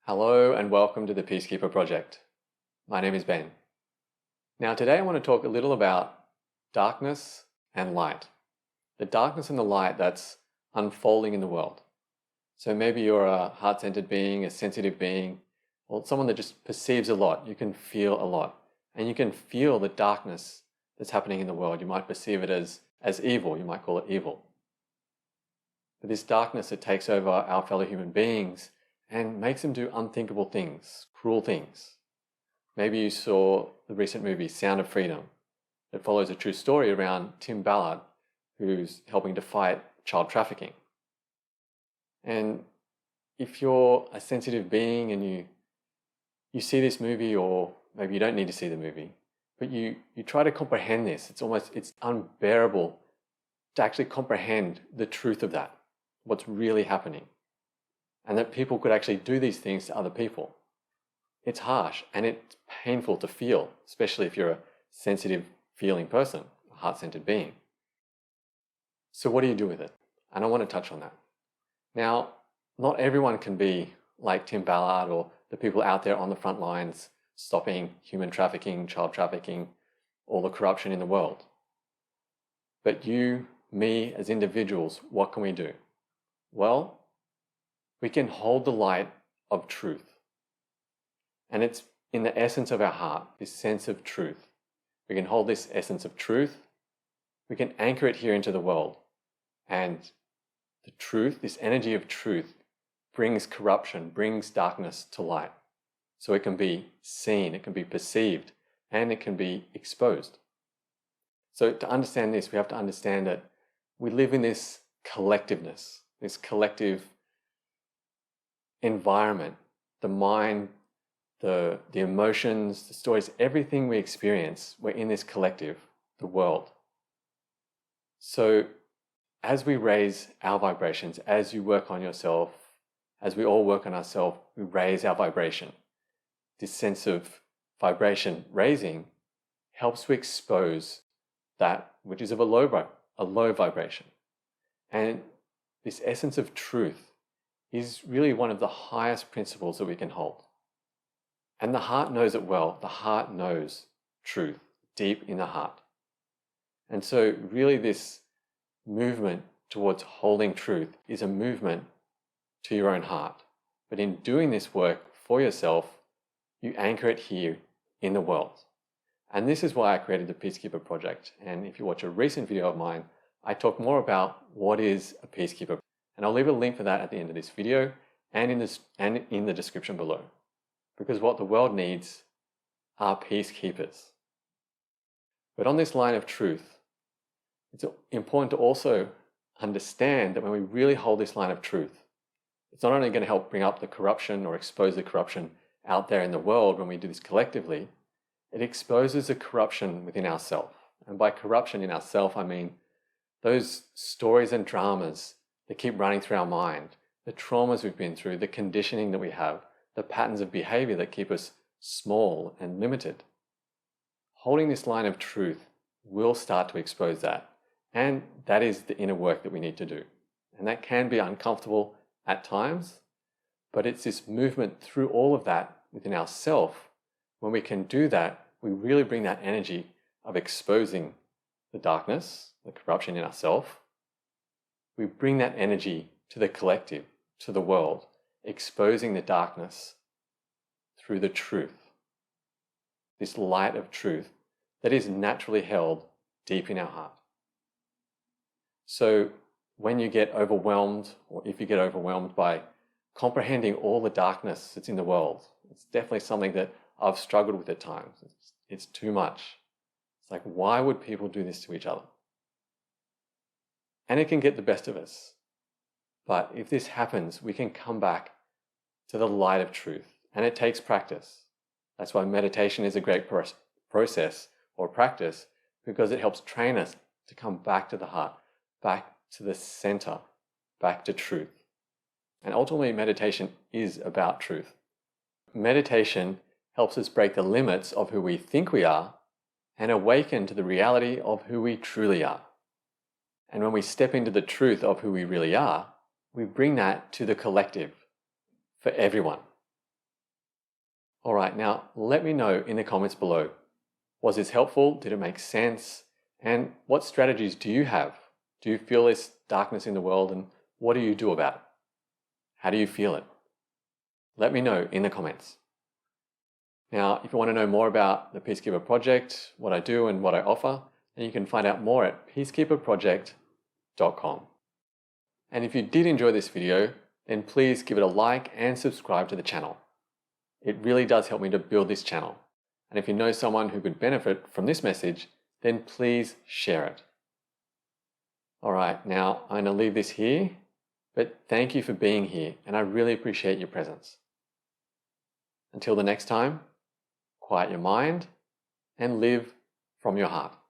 Hello and welcome to the Peacekeeper Project. My name is Ben. Now today I want to talk a little about darkness and light. The darkness and the light that's unfolding in the world. So maybe you're a heart-centered being, a sensitive being, or someone that just perceives a lot. You can feel a lot. And you can feel the darkness that's happening in the world. You might perceive it as evil. You might call it evil. But this darkness that takes over our fellow human beings and makes them do unthinkable things, cruel things. Maybe you saw the recent movie Sound of Freedom that follows a true story around Tim Ballard, who's helping to fight child trafficking. And if you're a sensitive being and you see this movie, or maybe you don't need to see the movie, but you try to comprehend this, it's unbearable to actually comprehend the truth of that, what's really happening. And that people could actually do these things to other people. It's harsh and it's painful to feel, especially if you're a sensitive feeling person, a heart-centered being. So what do you do with it? And I want to touch on that. Now, not everyone can be like Tim Ballard or the people out there on the front lines stopping human trafficking, child trafficking, all the corruption in the world. But you, me, as individuals, what can we do? Well, we can hold the light of truth. And it's in the essence of our heart, this sense of truth. We can hold this essence of truth. We can anchor it here into the world. And the truth, this energy of truth, brings corruption, brings darkness to light. So it can be seen, it can be perceived, and it can be exposed. So to understand this, we have to understand that we live in this collectiveness, this collective environment, the mind, the emotions, the stories, everything we experience, we're in this collective, the world. So as we raise our vibrations, as you work on yourself, as we all work on ourselves, we raise our vibration. This sense of vibration raising helps to expose that which is of a low vibration. And this essence of truth is really one of the highest principles that we can hold. And the heart knows it well. The heart knows truth deep in the heart. And so really this movement towards holding truth is a movement to your own heart. But in doing this work for yourself, you anchor it here in the world. And this is why I created the Peacekeeper Project. And if you watch a recent video of mine, I talk more about what is a peacekeeper. And I'll leave a link for that at the end of this video and in the description below. Because what the world needs are peacekeepers. But on this line of truth, it's important to also understand that when we really hold this line of truth, it's not only going to help bring up the corruption or expose the corruption out there in the world when we do this collectively, it exposes the corruption within ourselves. And by corruption in ourselves, I mean those stories and dramas that keep running through our mind, the traumas we've been through, the conditioning that we have, the patterns of behavior that keep us small and limited. Holding this line of truth will start to expose that. And that is the inner work that we need to do. And that can be uncomfortable at times, but it's this movement through all of that within ourselves. When we can do that, we really bring that energy of exposing the darkness, the corruption in ourselves. We bring that energy to the collective, to the world, exposing the darkness through the truth. This light of truth that is naturally held deep in our heart. So when you get overwhelmed, or if you get overwhelmed by comprehending all the darkness that's in the world, it's definitely something that I've struggled with at times. It's too much. It's like, why would people do this to each other? And it can get the best of us. But if this happens, we can come back to the light of truth. And it takes practice. That's why meditation is a great process or practice, because it helps train us to come back to the heart, back to the center, back to truth. And ultimately, meditation is about truth. Meditation helps us break the limits of who we think we are and awaken to the reality of who we truly are. And when we step into the truth of who we really are, we bring that to the collective for everyone. All right, now let me know in the comments below. Was this helpful? Did it make sense? And what strategies do you have? Do you feel this darkness in the world, and what do you do about it? How do you feel it? Let me know in the comments. Now, if you want to know more about the Peacekeeper Project, what I do and what I offer, then you can find out more at peacekeeperproject.com. And if you did enjoy this video, then please give it a like and subscribe to the channel. It really does help me to build this channel. And if you know someone who could benefit from this message, then please share it. All right, now I'm going to leave this here, but thank you for being here, and I really appreciate your presence. Until the next time, quiet your mind and live from your heart.